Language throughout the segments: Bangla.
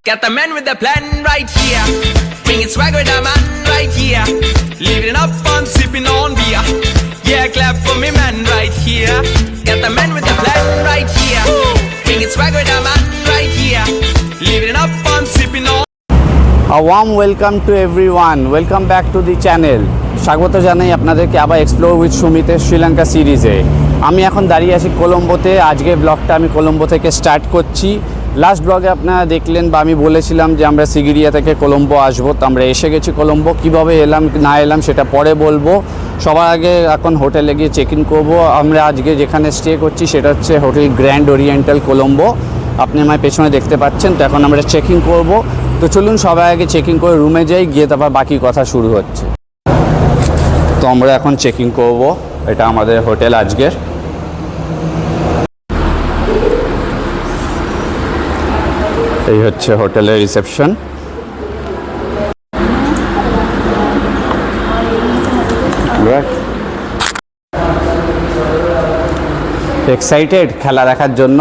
Got the man with the plan right here. Bringing swag with the man right here. Living up fun, sipping on beer. Yeah, clap for me man right here. Got the man with the plan right here. Bringing swag with the man right here. Living up fun, sipping on. A warm welcome to everyone. Welcome back to the channel. স্বাগত জানাই আপনাদেরকে আবার এক্সপ্লোর উইথ সুমিতের শ্রীলঙ্কা সিরিজে। আমি এখন দাঁড়িয়ে আছি কলম্বোতে। আজকের ব্লগটা আমি কলম্বো থেকে স্টার্ট করছি। লাস্ট ব্লগে আপনারা দেখলেন বা আমি বলেছিলাম যে আমরা সিগিরিয়া থেকে কলম্বো আসবো, তো আমরা এসে গেছি কলম্বো। কীভাবে এলাম না এলাম সেটা পরে বলবো। সবার আগে এখন হোটেলে গিয়ে চেক ইন করবো। আমরা আজকে যেখানে স্টে করছি সেটা হচ্ছে হোটেল গ্র্যান্ড ওরিয়েন্টাল কলম্বো। আপনি আমার পেছনে দেখতে পাচ্ছেন। তো এখন আমরা চেকিং করব। তো চলুন সবাই আগে চেকিং করে রুমে যাই, গিয়ে তারপর বাকি কথা শুরু হচ্ছে। তো আমরা এখন চেকিং করব। এটা আমাদের হোটেল আজকের। এই হচ্ছে হোটেলের রিসেপশন। এক্সাইটেড খেলা দেখার জন্য।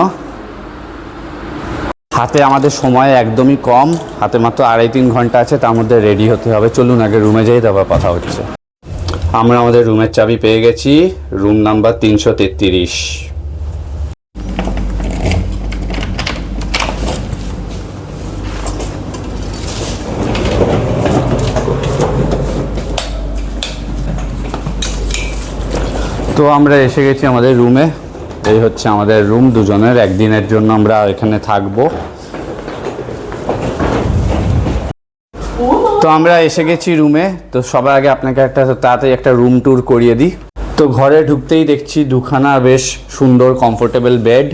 হাতে আমাদের সময় একদমই কম, হাতে মাত্র 2.5-3 ঘন্টা আছে, তার মধ্যে রেডি হতে হবে। চলুন আগে রুমে যাই, তারপর কথা হচ্ছে। আমরা আমাদের রুমের চাবি পেয়ে গেছি। Room number 333। তো আমরা এসে গেছি আমাদের রুমে। এই হচ্ছে আমাদের রুম, দুজনের একদিনের জন্য আমরা এখানে থাকবো। তো আমরা এসে গেছি রুমে। তো সবার আগে আপনাকে একটা তাড়াতাড়ি একটা রুম ট্যুর করিয়ে দিই। তো ঘরে ঢুকতেই দেখছি দুখানা বেশ সুন্দর কমফোর্টেবল বেড।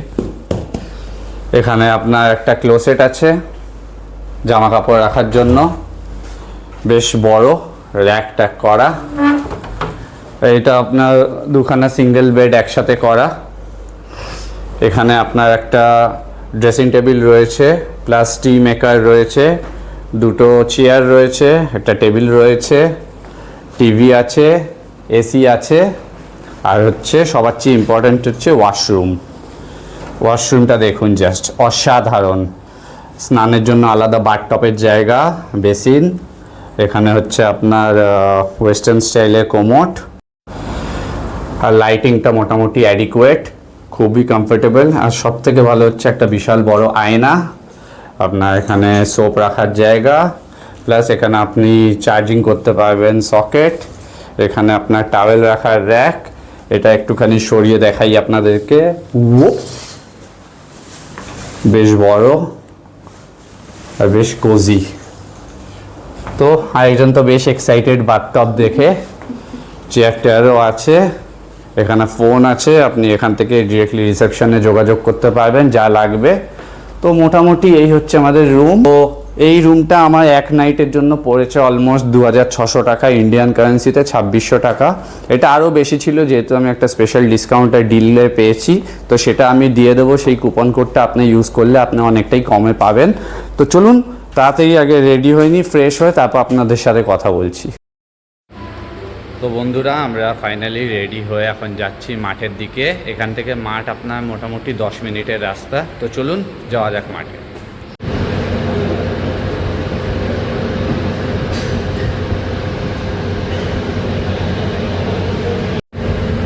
এখানে আপনার একটা ক্লোসেট আছে জামা কাপড় রাখার জন্য, বেশ বড়, র্যাক ট্যাক করা। এটা আপনার দুখানা সিঙ্গেল বেড একসাথে করা। এখানে আপনার একটা ড্রেসিং টেবিল রয়েছে, প্লাস টি মেকার রয়েছে, দুটো চেয়ার রয়েছে, একটা টেবিল রয়েছে, টিভি আছে, এসি আছে, আর হচ্ছে সবার চেয়ে ইম্পর্ট্যান্ট হচ্ছে ওয়াশরুম। ওয়াশরুমটা দেখুন, জাস্ট অসাধারণ। স্নানের জন্য আলাদা বাথটবের জায়গা, বেসিন। এখানে হচ্ছে আপনার ওয়েস্টার্ন স্টাইলের কোমোড। আর লাইটিংটা মোটামুটি অ্যাডিকুয়েট, খুবই কমফোর্টেবল। আর সব থেকে ভালো হচ্ছে একটা বিশাল বড় আয়না, আপনার এখানে সোপ রাখার জায়গা, প্লাস এখানে আপনি চার্জিং করতে পারবেন সকেট। এখানে আপনার টাওয়েল রাখার র্যাক। এটা একটুখানি সরিয়ে দেখাই আপনাদেরকে। বেশ বড় আর বেশ কোজি। তো আরেকজন তো বেশ এক্সাইটেড বাথটব দেখে। চেয়ার টেয়ারও আছে, এখানে ফোন আছে, আপনি এখান থেকে ডিরেক্টলি রিসেপশনে যোগাযোগ করতে পারবেন যা লাগবে। তো মোটামুটি এই হচ্ছে আমাদের রুম। তো এই রুমটা আমার এক নাইটের জন্য পড়েছে অলমোস্ট 2600 টাকা, ইন্ডিয়ান কারেন্সিতে 2600 টাকা। এটা আরও বেশি ছিল, যেহেতু আমি একটা স্পেশাল ডিসকাউন্টের ডিলে পেয়েছি। তো সেটা আমি দিয়ে দেবো, সেই কুপন কোডটা আপনি ইউজ করলে আপনি অনেকটাই কমে পাবেন। তো চলুন তাড়াতাড়ি আগে রেডি হয়নি, ফ্রেশ হয়ে তারপর আপনাদের সাথে কথা বলছি। তো বন্ধুরা, আমরা ফাইনালি রেডি হয়ে এখন যাচ্ছি মাঠের দিকে। এখান থেকে মাঠ আপনার মোটামুটি 10 মিনিটের রাস্তা। তো চলুন যাওয়া যাক মাঠে।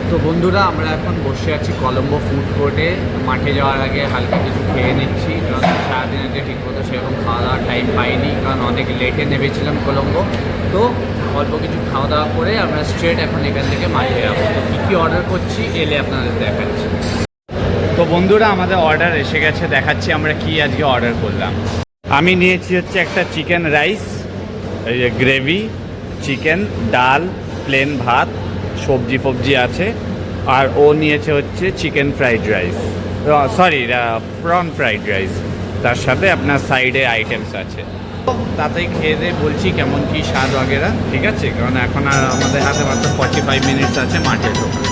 তো বন্ধুরা, আমরা এখন বসে আছি কলম্বো ফুড কোর্টে। মাঠে যাওয়ার আগে হালকা কিছু খেয়ে নিচ্ছি, কারণ সারাদিনের যে ঠিকমতো সেরকম খাওয়া দাওয়ার টাইম পাইনি, কারণ অনেক লেটে নেমেছিলাম কলম্বো। তো অল্প কিছু খাওয়া দাওয়া করে আমরা স্ট্রেট এখন এখান থেকে মাঠে যাবো। তো কী কী অর্ডার করছি এলে আপনাদের দেখাচ্ছি। তো বন্ধুরা, আমাদের অর্ডার এসে গেছে, দেখাচ্ছি আমরা কি আজকে অর্ডার করলাম। আমি নিয়েছি হচ্ছে একটা চিকেন রাইস, এই যে গ্রেভি, চিকেন, ডাল, প্লেন ভাত, সবজি ফবজি আছে। আর ও নিয়েছে হচ্ছে chicken fried rice, sorry prawn fried rice. তার সাথে আপনার সাইডে আইটেমস আছে। তাতেই খেয়ে দিয়ে বলছি কেমন কি স্বাদ वगैरह, ঠিক আছে? কারণ এখন আর আমাদের হাতে মাত্র 45 মিনিটস আছে মাঠে ঢোকার।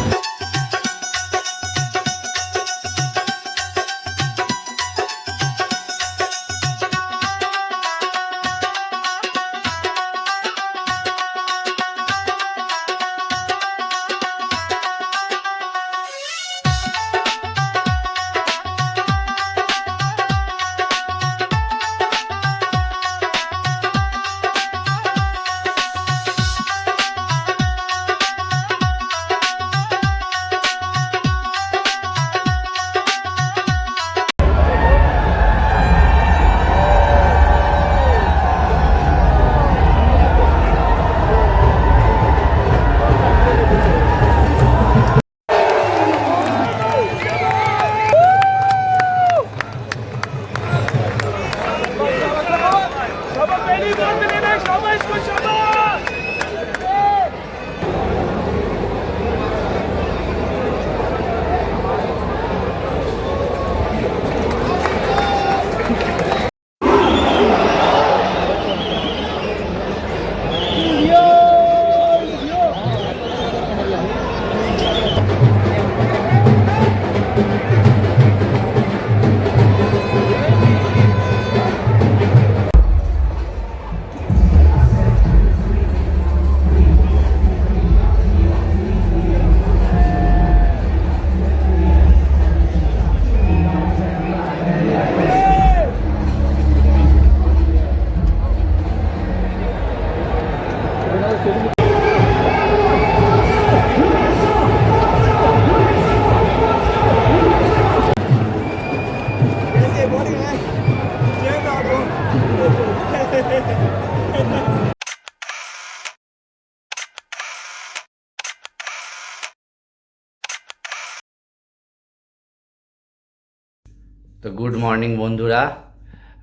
তো গুড মর্নিং বন্ধুরা,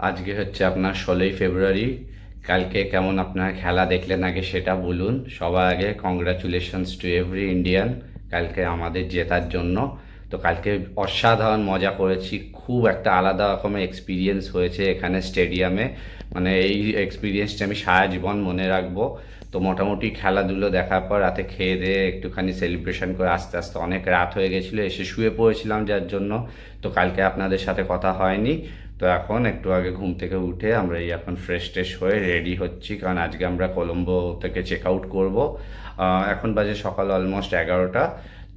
আজকে হচ্ছে আপনার 16ই ফেব্রুয়ারি। কালকে কেমন আপনার খেলা দেখলেন আগে সেটা বলুন। সবার আগে কংগ্রাচুলেশনস টু এভরি ইন্ডিয়ান কালকে আমাদের জেতার জন্য। তো কালকে অসাধারণ মজা করেছি, খুব একটা আলাদা রকমের এক্সপিরিয়েন্স হয়েছে এখানে স্টেডিয়ামে। মানে এই এক্সপিরিয়েন্সটা আমি সারা জীবন মনে রাখবো। তো মোটামুটি খেলাধুলো দেখার পর রাতে খেয়ে দিয়ে একটুখানি সেলিব্রেশন করে আস্তে আস্তে অনেক রাত হয়ে গেছিলো, এসে শুয়ে পড়েছিলাম যার জন্য। তো কালকে আপনাদের সাথে কথা হয়নি। তো এখন একটু আগে ঘুম থেকে উঠে আমরা এই এখন ফ্রেশ ট্রেশ হয়ে রেডি হচ্ছি, কারণ আজকে আমরা কলম্বো থেকে চেক আউট করবো। এখন বাজে সকাল অলমোস্ট 11টা।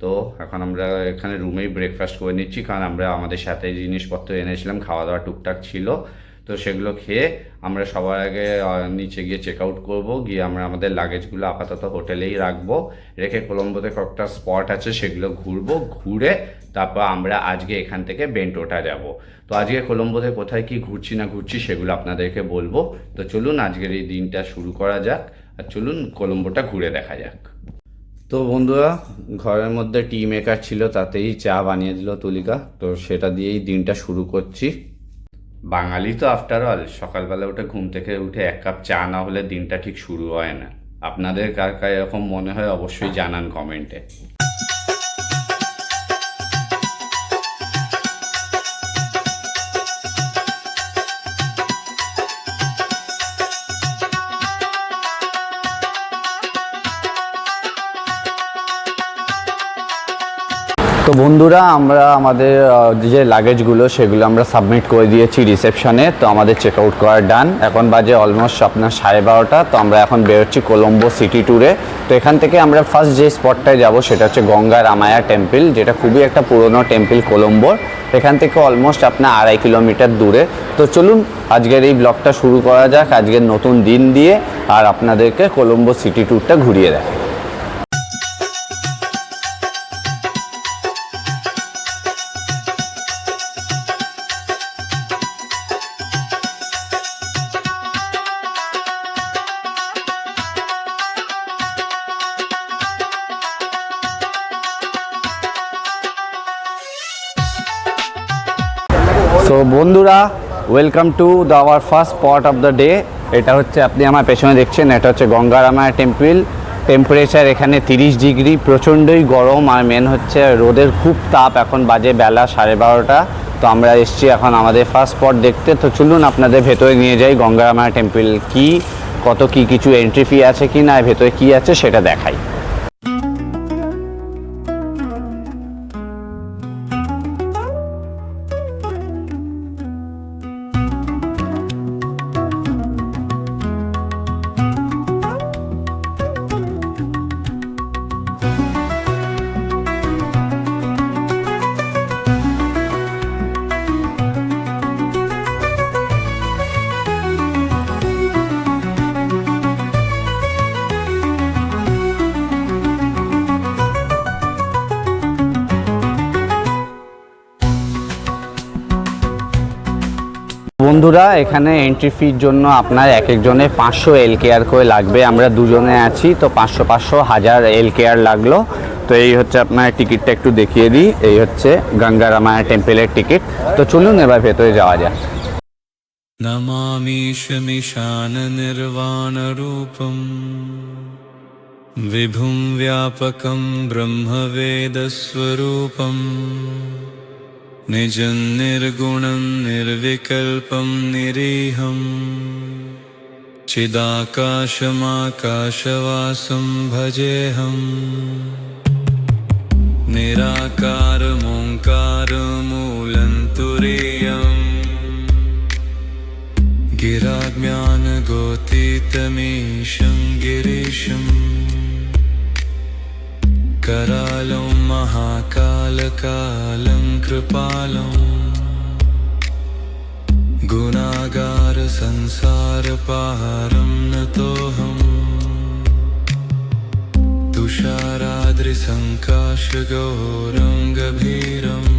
তো এখন আমরা এখানে রুমেই ব্রেকফাস্ট করে নিচ্ছি, কারণ আমরা আমাদের সাথে জিনিসপত্র এনেছিলাম, খাওয়া দাওয়া টুকটাক ছিল। তো সেগুলো খেয়ে আমরা সবার আগে নিচে গিয়ে চেক আউট করবো। গিয়ে আমরা আমাদের লাগেজগুলো আপাতত হোটেলেই রাখবো, রেখে কলম্বোতে কয়েকটা স্পট আছে সেগুলো ঘুরবো। ঘুরে তারপর আমরা আজকে এখান থেকে বেন্টোটা যাব। তো আজকে কলম্বোতে কোথায় কি ঘুরছি না ঘুরছি সেগুলো আপনাদেরকে বলবো। তো চলুন আজকের এই দিনটা শুরু করা যাক, আর চলুন কলম্বোটা ঘুরে দেখা যাক। তো বন্ধুরা, ঘরের মধ্যে টি মেকার ছিল, তাতেই চা বানিয়ে দিল তুলিকা। তো সেটা দিয়েই দিনটা শুরু করছি। বাঙালি তো আফটার অল, সকালবেলা উঠে ঘুম থেকে উঠে এক কাপ চা না হলে দিনটা ঠিক শুরু হয় না। আপনাদের কার কার এরকম মনে হয় অবশ্যই জানান কমেন্টে। তো বন্ধুরা, আমরা আমাদের যে লাগেজগুলো সেগুলো আমরা সাবমিট করে দিয়েছি রিসেপশনে। তো আমাদের চেক আউট করা ডান। এখন বাজে অলমোস্ট আপনার 12:30। তো আমরা এখন বেরোচ্ছি কলম্বো সিটি ট্যুরে। তো এখান থেকে আমরা ফার্স্ট যে স্পটটায় যাব সেটা হচ্ছে গঙ্গা রামায়া টেম্পল, যেটা খুবই একটা পুরনো টেম্পল কলম্বোর। এখান থেকে অলমোস্ট আপনার 2.5 কিলোমিটার দূরে। তো চলুন আজকের এই ব্লগটা শুরু করা যাক, আজকের নতুন দিন দিয়ে, আর আপনাদেরকে কলম্বো সিটি ট্যুরটা ঘুরিয়ে দেখাই। তো বন্ধুরা, welcome to our first spot of the day. এটা হচ্ছে আপনি আমার পেছনে দেখছেন, এটা হচ্ছে গঙ্গা রামায়া টেম্পল। টেম্পারেচার এখানে 30 ডিগ্রি, প্রচণ্ডই গরম, আর মেন হচ্ছে রোদের খুব তাপ। এখন বাজে বেলা 12:30। তো আমরা এসছি এখন আমাদের ফার্স্ট স্পট দেখতে। তো চলুন আপনাদের ভেতরে নিয়ে যাই, গঙ্গা রামায়া টেম্পল কি, কত কি কিছু এন্ট্রি ফি আছে কি না, ভেতরে কি আছে সেটা দেখাই। বন্ধুরা, এখানে এন্ট্রি ফির জন্য আপনার এক একজনে 500 LKR করে লাগবে। আমরা দুজনে আছি, তো 500 1000 LKR লাগলো। তো এই হচ্ছে আপনার টিকিটটা একটু দেখিয়ে দিই। এই হচ্ছে গঙ্গা রামায়া টেম্পলের টিকিট। তো চলুন এবার ভেতরে যাওয়া যাক। নমামিশমিশান নির্বাণ রূপম বিভুম ব্যাপকম ব্রহ্মবেদস্বরূপম নিজং নির্গুণং নির্বিকল্পং নিরীহং চিদাকাশমাকাশবাসং ভজেহং নিরাকারমোঙ্কারমূলং তুরীয়ং गिराज्ञानगोतीतमीशं गिरीशं करालं महाकालकालं कृपालं गुणागारसंसारपारं नतोऽहं तुषाराद्रिसङ्काशगौरङ्गभीरम्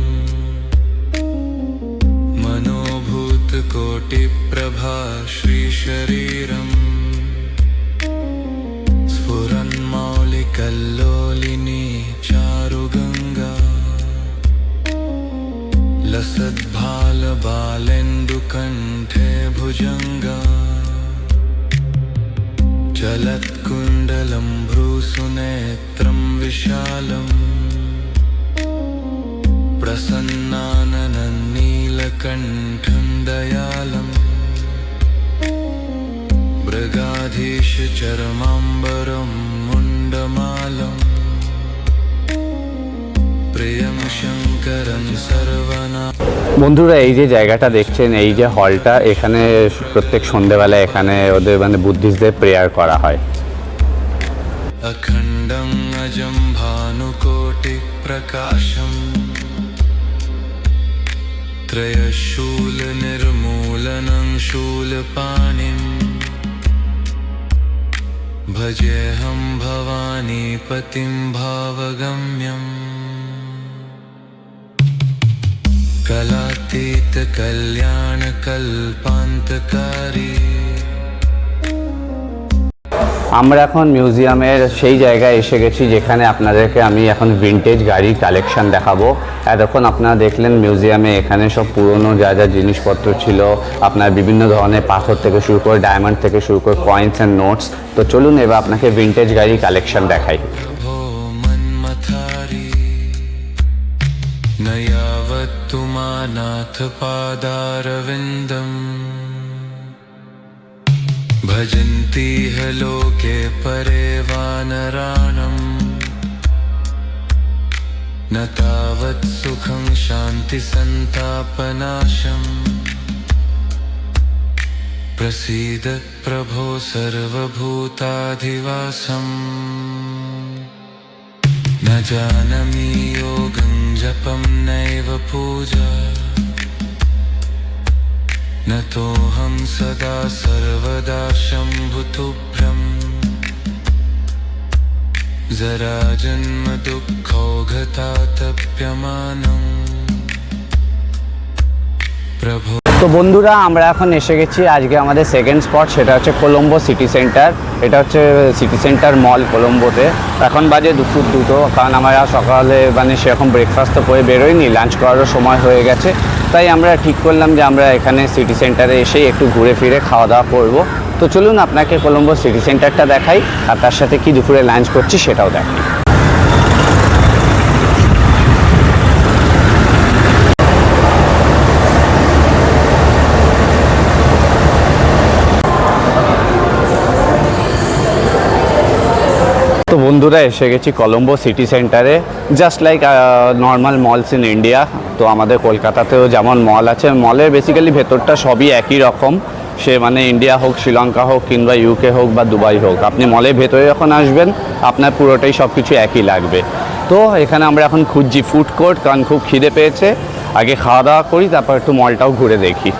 मनोभूतकोटिप्रभा श्रीशरीरम् स्फुरन्मौलिकल्लोलिनी चारुगङ्गा लसद्भार बालेन्दुकण्ठे भुजङ्गा चलत्कुण्डलं भ्रूसुनेत्रं विशालम् प्रसन्नाननं नीलकण्ठं दयालम् मृगाधीशचरमाम्बरं मुण्डमालम् प्रियं शङ्करं सर्वना। বন্ধুরা এই যে জায়গাটা দেখছেন, এই যে হলটা, এখানে প্রত্যেক সন্ধ্যেবেলা এখানে ওদের মানে বুদ্ধিস্টদের প্রেয়ার করা হয়। अखण्डं अजं भानुकोटिप्रकाशम् त्रयशूलनिर्मूलनं शूलपाणिम् भजेऽहं भवानीपतिं भावगम्यम् कलातीतकल्याणकल्पान्तकारी। আমরা এখন মিউজিয়ামের সেই জায়গায় এসে গেছি যেখানে আপনাদেরকে আমি এখন ভিনটেজ গাড়ির কালেকশন দেখাবো। এতক্ষণ আপনারা দেখলেন মিউজিয়ামে এখানে সব পুরনো যা যা জিনিসপত্র ছিল, আপনার বিভিন্ন ধরনের পাথর থেকে শুরু করে ডায়মন্ড থেকে শুরু করে কয়েন্স অ্যান্ড নোটস। তো চলুন এবার আপনাকে ভিনটেজ গাড়ির কালেকশন দেখাই। प्रभो मन्मथारी न यावत्तु मानाथ पादारविन्दम् भजन्ति ह लोके परे वानराणम् न तावत् सुखं शान्तिसन्तापनाशम् प्रसीद प्रभो सर्वभूताधिवासम् न जानमि योगं जपं नैव पूजा न तोऽहं सदा सर्वदा शम्भुतुभ्यम् जराजन्म दुःखौघतातप्यमानम् प्रभो। তো বন্ধুরা আমরা এখন এসে গেছি আজকে আমাদের সেকেন্ড স্পট, সেটা হচ্ছে কলম্বো সিটি সেন্টার। এটা হচ্ছে সিটি সেন্টার মল কলম্বোতে। এখন বাজে দুপুর 2টো, কারণ আমরা সকালে মানে সেরকম ব্রেকফাস্ট তো করে বেরোইনি, লাঞ্চ করারও সময় হয়ে গেছে। তাই আমরা ঠিক করলাম যে আমরা এখানে সিটি সেন্টারে এসেই একটু ঘুরে ফিরে খাওয়া দাওয়া করবো। তো চলুন আপনাকে কলম্বো সিটি সেন্টারটা দেখাই, আর তার সাথে কি দুপুরে লাঞ্চ করছি সেটাও দেখাই। তো বন্ধুরা এসে গেছি কলম্বো সিটি সেন্টারে, just like normal malls in India. তো আমাদের কলকাতাতেও যেমন মল আছে, মলের বেসিক্যালি ভেতরটা সবই একই রকম। সে মানে ইন্ডিয়া হোক, শ্রীলঙ্কা হোক, কিংবা ইউকে হোক বা দুবাই হোক, আপনি মলের ভেতরে যখন আসবেন আপনার পুরোটাই সব কিছু একই লাগবে। তো এখানে আমরা এখন খুঁজছি ফুড কোর্ট, কারণ খুব খিদে পেয়েছে। আগে খাওয়া দাওয়া করি, তারপর একটু মলটাও ঘুরে দেখি।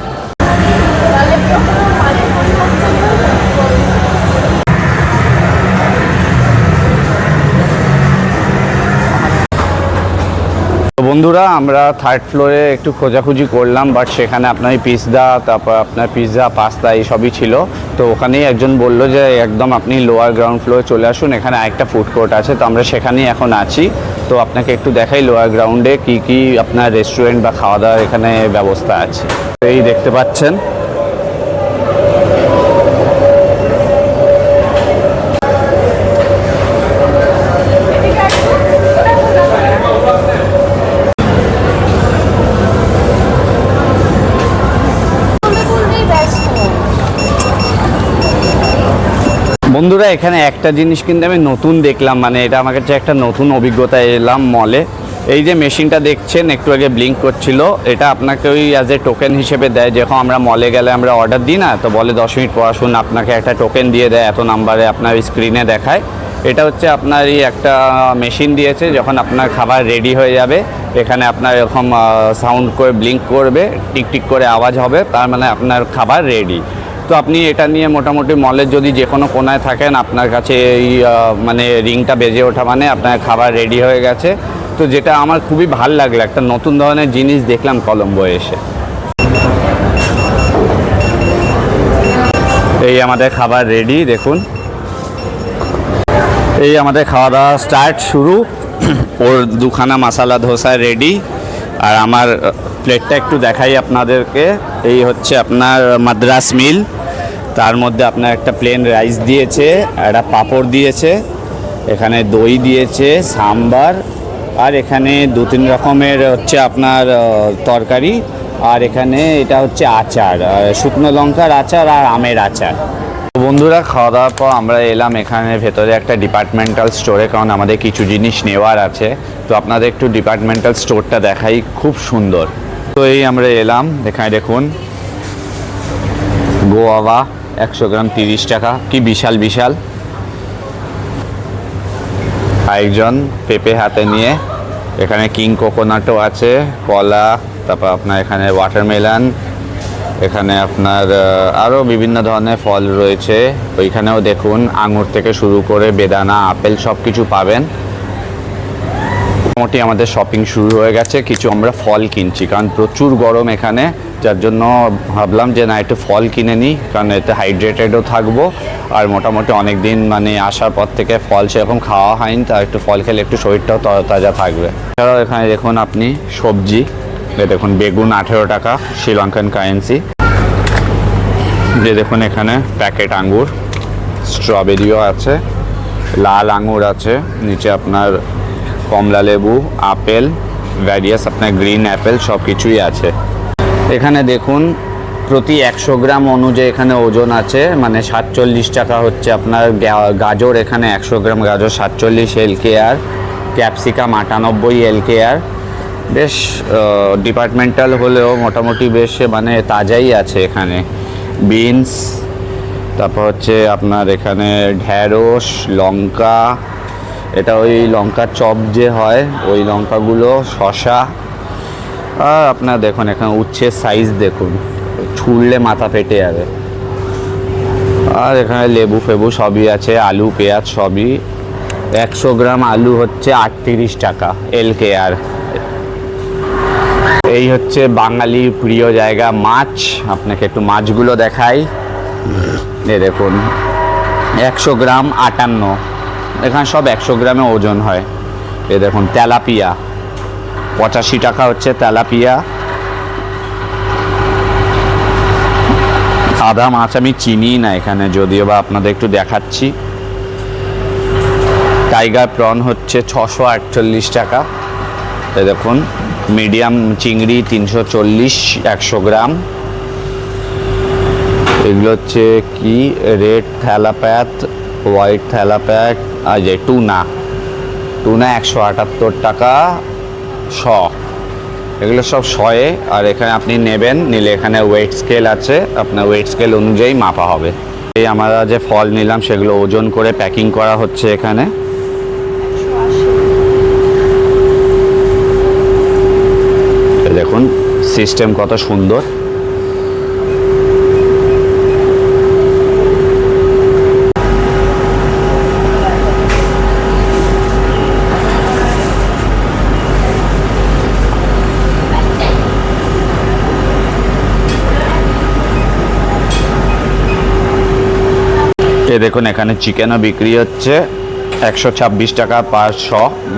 বন্ধুরা আমরা থার্ড ফ্লোরে একটু খোঁজাখুঁজি করলাম, বাট সেখানে আপনার পিৎজা, তারপর আপনার পিৎজা, পাস্তা এইসবই ছিল। তো ওখানেই একজন বললো যে একদম আপনি লোয়ার গ্রাউন্ড ফ্লোরে চলে আসুন, এখানে আরেকটা ফুড কোর্ট আছে। তো আমরা সেখানেই এখন আছি। তো আপনাকে একটু দেখাই লোয়ার গ্রাউন্ডে কি কি আপনার রেস্টুরেন্ট বা খাওয়া দাওয়ার এখানে ব্যবস্থা আছে। এই দেখতে পাচ্ছেন। বন্ধুরা এখানে একটা জিনিস কিন্তু আমি নতুন দেখলাম, মানে এটা আমার কাছে একটা নতুন অভিজ্ঞতা। এলাম মলে, এই যে মেশিনটা দেখছেন একটু আগে ব্লিঙ্ক করছিল, এটা আপনাকে ওই অ্যাজ এ টোকেন হিসেবে দেয়। যখন আমরা মলে গেলে আমরা অর্ডার দিই না, তো বলে 10 মিনিট পর আসুন, আপনাকে একটা টোকেন দিয়ে দেয়, এত নাম্বারে আপনার স্ক্রিনে দেখায়। এটা হচ্ছে আপনার এই একটা মেশিন দিয়েছে, যখন আপনার খাবার রেডি হয়ে যাবে এখানে আপনার এরকম সাউন্ড করে ব্লিঙ্ক করবে, টিকটিক করে আওয়াজ হবে, তার মানে আপনার খাবার রেডি। তো আপনি এটা নিয়ে মোটামুটি মলের যদি যে কোনো কোনায় থাকেন, আপনার কাছে এই মানে রিংটা বেজে ওঠা মানে আপনার খাবার রেডি হয়ে গেছে। তো যেটা আমার খুবই ভালো লাগলো, একটা নতুন ধরনের জিনিস দেখলাম কলম্বো এসে। এই আমাদের খাবার রেডি, দেখুন এই আমাদের খাওয়া দাওয়া স্টার্ট শুরু। ওর দুখানা মশালা ধোসা রেডি, আর আমার প্লেটটা একটু দেখাই আপনাদেরকে। এই হচ্ছে আপনার মাদ্রাস মিল, তার মধ্যে আপনার একটা প্লেন রাইস দিয়েছে, একটা পাঁপড় দিয়েছে, এখানে দই দিয়েছে, সাম্বার, আর এখানে 2-3 রকমের হচ্ছে আপনার তরকারি, আর এখানে এটা হচ্ছে আচার, শুকনো লঙ্কার আচার আর আমের আচার। বন্ধুরা, খাওয়া দাওয়ার পর আমরা এলাম এখানে ভেতরে একটা ডিপার্টমেন্টাল স্টোরে, কারণ আমাদের কিছু জিনিস নেওয়ার আছে। তো আপনাদের একটু ডিপার্টমেন্টাল স্টোরটা দেখাই, খুব সুন্দর। তো এই আমরা এলাম, এখানে দেখুন গোয়াভা 100 গ্রাম 30 টাকা, কি বিশাল বিশাল। আরেকজন পেঁপে হাতে নিয়ে, এখানে কিং কোকোনাটও আছে, কলা, তারপর আপনার এখানে ওয়াটারমেলন, এখানে আপনার আরও বিভিন্ন ধরনের ফল রয়েছে। ওইখানেও দেখুন আঙুর থেকে শুরু করে বেদানা, আপেল সব কিছু পাবেন। মোটামুটি আমাদের শপিং শুরু হয়ে গেছে, কিছু আমরা ফল কিনছি কারণ প্রচুর গরম এখানে, যার জন্য ভাবলাম যে না একটু ফল কিনে নিই, কারণ এতে হাইড্রেটেডও থাকবো। আর মোটামুটি অনেক দিন মানে আসার পর থেকে ফল সেরকম খাওয়া হয়নি, তা একটু ফল খেলে একটু শরীরটাও তরতাজা থাকবে। এছাড়াও এখানে দেখুন আপনি সবজি, দেখুন বেগুন 18 টাকা শ্রীলঙ্কান কারেন্সি। যে দেখুন এখানে প্যাকেট আঙ্গুর, স্ট্রবেরিও আছে, লাল আঙ্গুর আছে, নিচে আপনার কমলা লেবু, আপেল, ভ্যারিয়াস আপনার গ্রিন অ্যাপেল সব কিছুই আছে। এখানে দেখুন প্রতি 100 গ্রাম অনুযায়ী এখানে ওজন আছে, মানে 47 টাকা হচ্ছে আপনার গাজর, এখানে 100 গ্রাম গাজর 47 LKR, ক্যাপসিকাম 98 LKR। বেশ ডিপার্টমেন্টাল হলেও মোটামুটি বেশ মানে তাজাই আছে এখানে। বিনস, তারপর হচ্ছে আপনার এখানে ঢ্যাঁড়স, লঙ্কা, এটা ওই লঙ্কার চপ যে হয় ওই লঙ্কাগুলো, শসা, আর আপনার দেখুন এখানে উচ্ছের সাইজ দেখুন, ছুঁড়লে মাথা ফেটে যাবে। আর এখানে লেবু ফেবু সবই আছে, আলু পেঁয়াজ সবই। 100 গ্রাম আলু হচ্ছে 38 টাকা LKR। এই হচ্ছে বাঙালির প্রিয় জায়গা মাছ, আপনাকে একটু মাছগুলো দেখাই। এই দেখুন 100 গ্রাম 58, এখানে সব 100 গ্রামে ওজন হয়। এই দেখুন তেলাপিয়া 85 টাকা হচ্ছে তেলাপিয়া। সাদা মাছ আমি চিনি না এখানে, যদিও বা আপনাদের একটু দেখাচ্ছি। টাইগার প্রন হচ্ছে 648 টাকা। এই দেখুন মিডিয়াম চিংড়ি 340 100 গ্রাম। এগুলো হচ্ছে কি রেড থ্যালাপ্যাথ, হোয়াইট থ্যালাপ্যাথ, আর যে টুনা 178 টাকা শ। এগুলো সব শয়ে। আর এখানে আপনি নেবেন, নিলে এখানে ওয়েট স্কেল আছে, আপনার ওয়েট স্কেল অনুযায়ী মাপা হবে। এই আমরা যে ফল নিলাম সেগুলো ওজন করে প্যাকিং করা হচ্ছে এখানে। দেখুন সিস্টেম কত সুন্দর। দেখুন এখানে চিকেনও বিক্রি হচ্ছে 126 টাকা পার শ,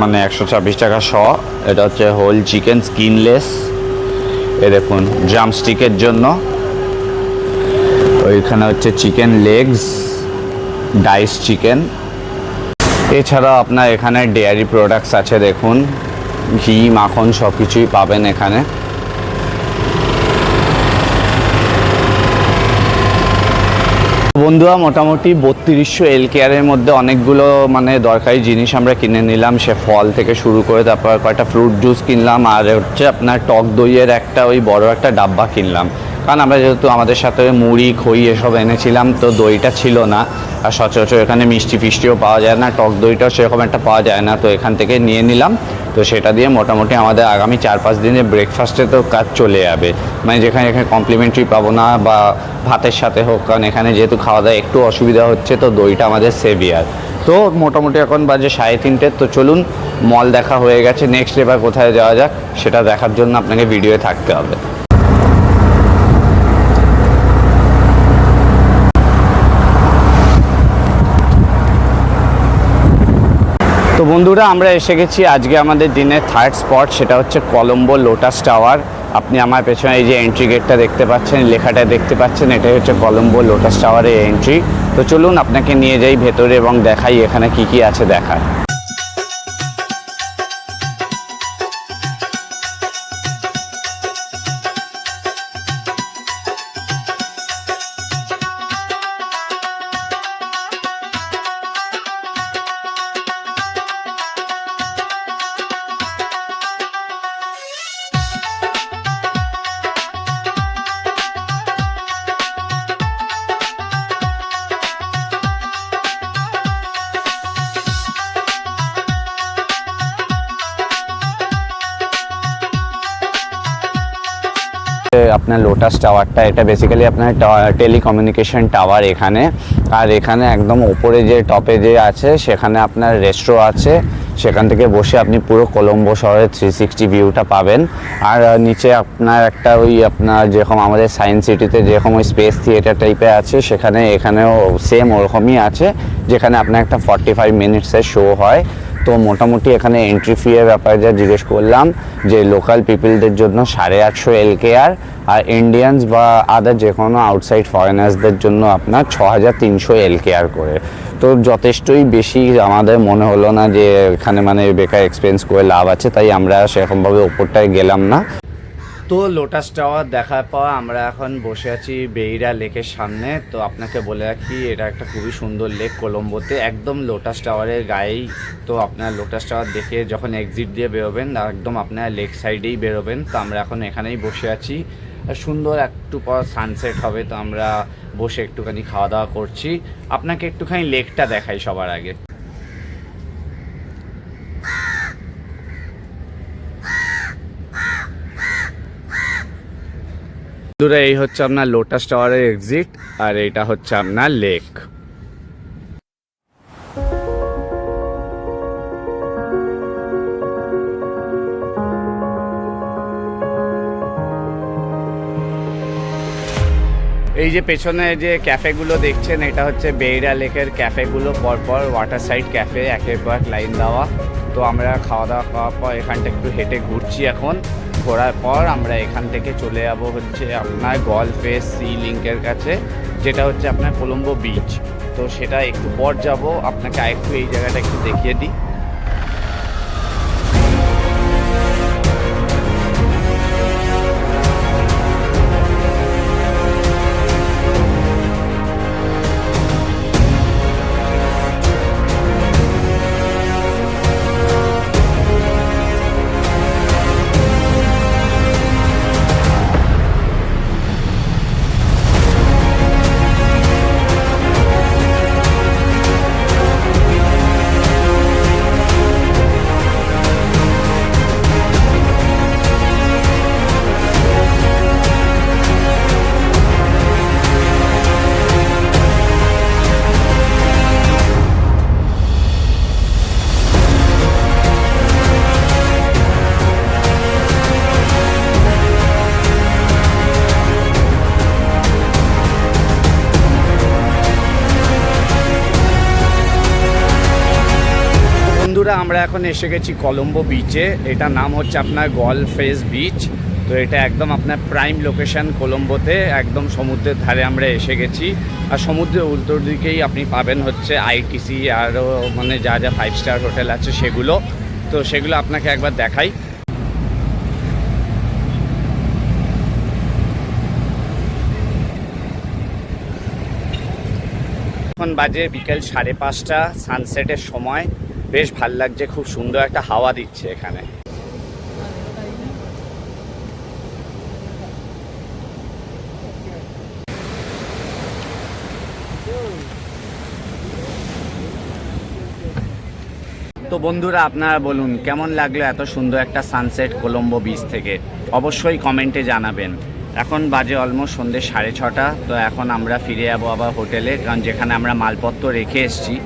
মানে 126 টাকা শ। এটা হচ্ছে হোল চিকেন স্কিনলেস। এ দেখুন ড্রামস্টিকের জন্য। ওইখানে হচ্ছে চিকেন লেগস, ডাইস চিকেন। এছাড়া আপনার এখানে ডেয়ারি প্রোডাক্টস আছে, দেখুন ঘি মাখন সব কিছুই পাবেন এখানে। বন্ধুরা মোটামুটি 3200 LKR-এর মধ্যে অনেকগুলো মানে দরকারি জিনিস আমরা কিনে নিলাম, সে ফল থেকে শুরু করে তারপর কয়েকটা ফ্রুট জুস কিনলাম, আর হচ্ছে আপনার টক দইয়ের একটা ওই বড় একটা ডাব্বা কিনলাম। কারণ আমরা যেহেতু আমাদের সাথে মুড়ি খই এসব এনেছিলাম, তো দইটা ছিল না। আর সচরাচর এখানে মিষ্টি ফিষ্টিও পাওয়া যায় না, টক দইটাও সেরকম একটা পাওয়া যায় না, তো এখান থেকে নিয়ে নিলাম। তো সেটা দিয়ে মোটামুটি আমাদের আগামী 4-5 দিনে ব্রেকফাস্টে তো কাজ চলে যাবে, মানে যেখানে এখানে কমপ্লিমেন্টারি পাবো না বা ভাতের সাথে হোক, কারণ এখানে যেহেতু খাওয়া দাওয়া একটু অসুবিধা হচ্ছে, তো দইটা আমাদের সেভিয়ার। তো মোটামুটি এখন বাজে 3:30, তো চলুন মল দেখা হয়ে গেছে, নেক্সট এবার কোথায় যাওয়া যাক সেটা দেখার জন্য আপনাকে ভিডিওয়ে থাকতে হবে। তো বন্ধুরা আমরা এসে গেছি আজকে আমাদের দিনের থার্ড স্পট, সেটা হচ্ছে কলম্বো লোটাস টাওয়ার। আপনি আমার পেছনে এই যে এন্ট্রি গেটটা দেখতে পাচ্ছেন, লেখাটা দেখতে পাচ্ছেন, এটাই হচ্ছে কলম্বো লোটাস টাওয়ারের এন্ট্রি। তো চলুন আপনাকে নিয়ে যাই ভেতরে এবং দেখাই এখানে কি কি আছে দেখার। আপনার লোটাস টাওয়ারটা, এটা বেসিক্যালি আপনার টেলিকমিউনিকেশন টাওয়ার এখানে। আর এখানে একদম ওপরে যে টপে যে আছে সেখানে আপনার রেস্ট্রো আছে, সেখান থেকে বসে আপনি পুরো কলম্বো শহরের 360 ভিউটা পাবেন। আর নিচে আপনার একটা ওই আপনার যেরকম আমাদের সায়েন্স সিটিতে যেরকম ওই স্পেস থিয়েটার টাইপের আছে, সেখানে এখানেও সেম ওরকমই আছে, যেখানে আপনার একটা 45 মিনিটসের শো হয়। তো মোটামুটি এখানে এন্ট্রি ফি এর ব্যাপারে যা জিজ্ঞেস করলাম, যে লোকাল পিপলদের জন্য 850 LKR, আর ইন্ডিয়ানস বা আদার যে কোনো আউটসাইড ফরেনার্সদের জন্য আপনার 6300 LKR করে। তো যথেষ্টই বেশি আমাদের মনে হলো না যে এখানে মানে বেকার এক্সপেন্স করে লাভ আছে, তাই আমরা সেরকমভাবে ওপরটায় গেলাম না। তো লোটাস টাওয়ার দেখার পর আমরা এখন বসে আছি বেইরা লেকের সামনে। তো আপনাকে বলে রাখি, এটা একটা খুবই সুন্দর লেক কলম্বোতে, একদম লোটাস টাওয়ারের গায়েই। তো আপনার লোটাস টাওয়ার দেখে যখন এক্সিট দিয়ে বেরোবেন, একদম আপনার লেক সাইডেই বেরোবেন। তো আমরা এখন এখানেই বসে আছি, সুন্দর একটু পর সানসেট হবে, তো আমরা বসে একটুখানি খাওয়া দাওয়া করছি। আপনাকে একটুখানি লেকটা দেখাই সবার আগে। বন্ধুরা, এই হচ্ছে আপনার লোটাস টাওয়ারের এক্সিট, আর এটা হচ্ছে আপনার লেক। এই যে পেছনে যে ক্যাফেগুলো দেখছেন, এটা হচ্ছে বেইরা লেকের ক্যাফেগুলো, পরপর ওয়াটার সাইড ক্যাফে, একের পর এক লাইন দেওয়া। তো আমরা খাওয়া দাওয়া করার পর এখানটা একটু হেঁটে ঘুরছি। এখন ঘোরার পর আমরা এখান থেকে চলে যাব হচ্ছে আপনার গলফেস সি লিঙ্কের কাছে, যেটা হচ্ছে আপনার কলম্বো বিচ। তো সেটা একটু পর যাব, আপনাকে আরেকটু এই জায়গাটা একটু দেখিয়ে দিই। বন্ধুরা, আমরা এখন এসে গেছি কলম্বো বিচে। এটা নাম হচ্ছে আপনার গলফেস বিচ। তো এটা একদম আপনার প্রাইম লোকেশন কলম্বোতে, একদম সমুদ্রের ধারে আমরা এসে গেছি। আর সমুদ্রের উল্টো দিকেই আপনি পাবেন হচ্ছে আইটিসি, আরও মানে যা যা 5 স্টার হোটেল আছে সেগুলো। তো সেগুলো আপনাকে একবার দেখাই। এখন বাজে বিকেল 5:30, সানসেটের সময়। বেশ ভাল লাগছে, খুব সুন্দর একটা হাওয়া দিচ্ছে এখানে। তো বন্ধুরা, আপনারা বলুন কেমন লাগলো এত সুন্দর একটা সানসেট কলম্বো বিচ থেকে, অবশ্যই কমেন্টে জানাবেন। এখন বাজে অলমোস্ট সন্ধ্যে 6:30। তো এখন আমরা ফিরে যাবো আবার হোটেলে, কারণ যেখানে আমরা মালপত্র রেখে এসেছি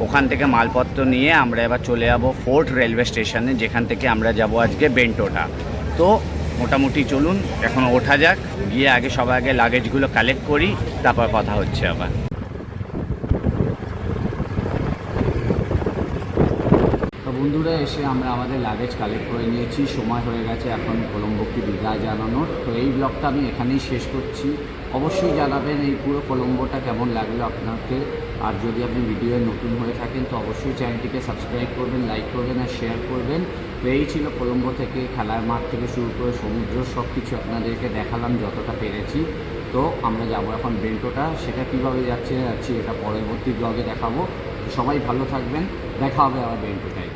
ওখান থেকে মালপত্র নিয়ে আমরা এবার চলে যাবো ফোর্ট রেলওয়ে স্টেশনে, যেখান থেকে আমরা যাব আজকে বেন্টোটা। তো মোটামুটি চলুন এখন ওঠা যাক, গিয়ে আগে সবার আগে লাগেজগুলো কালেক্ট করি, তারপর কথা হচ্ছে আবার। তো বন্ধুরা এসে আমরা আমাদের লাগেজ কালেক্ট করে নিয়েছি, সময় হয়ে গেছে এখন কলম্বোকে বিদায় জানানোর। তো এই ব্লগটা আমি এখানেই শেষ করছি। অবশ্যই জানাবেন এই পুরো কলম্বোটা কেমন লাগলো আপনাকে। আর যদি আপনি ভিডিওয়ে নতুন হয়ে থাকেন তো অবশ্যই চ্যানেলটিকে সাবস্ক্রাইব করবেন, লাইক করবেন আর শেয়ার করবেন। তো এই ছিল কলম্বো থেকে খেলার মাঠ থেকে শুরু করে সমুদ্র সব কিছু আপনাদেরকে দেখালাম যতটা পেরেছি। তো আমরা যাবো এখন বেন্টোটা, সেটা কীভাবে যাচ্ছি এটা পরবর্তী ব্লগে দেখাবো। তো সবাই ভালো থাকবেন, দেখা হবে আবার বেন্টোটায়।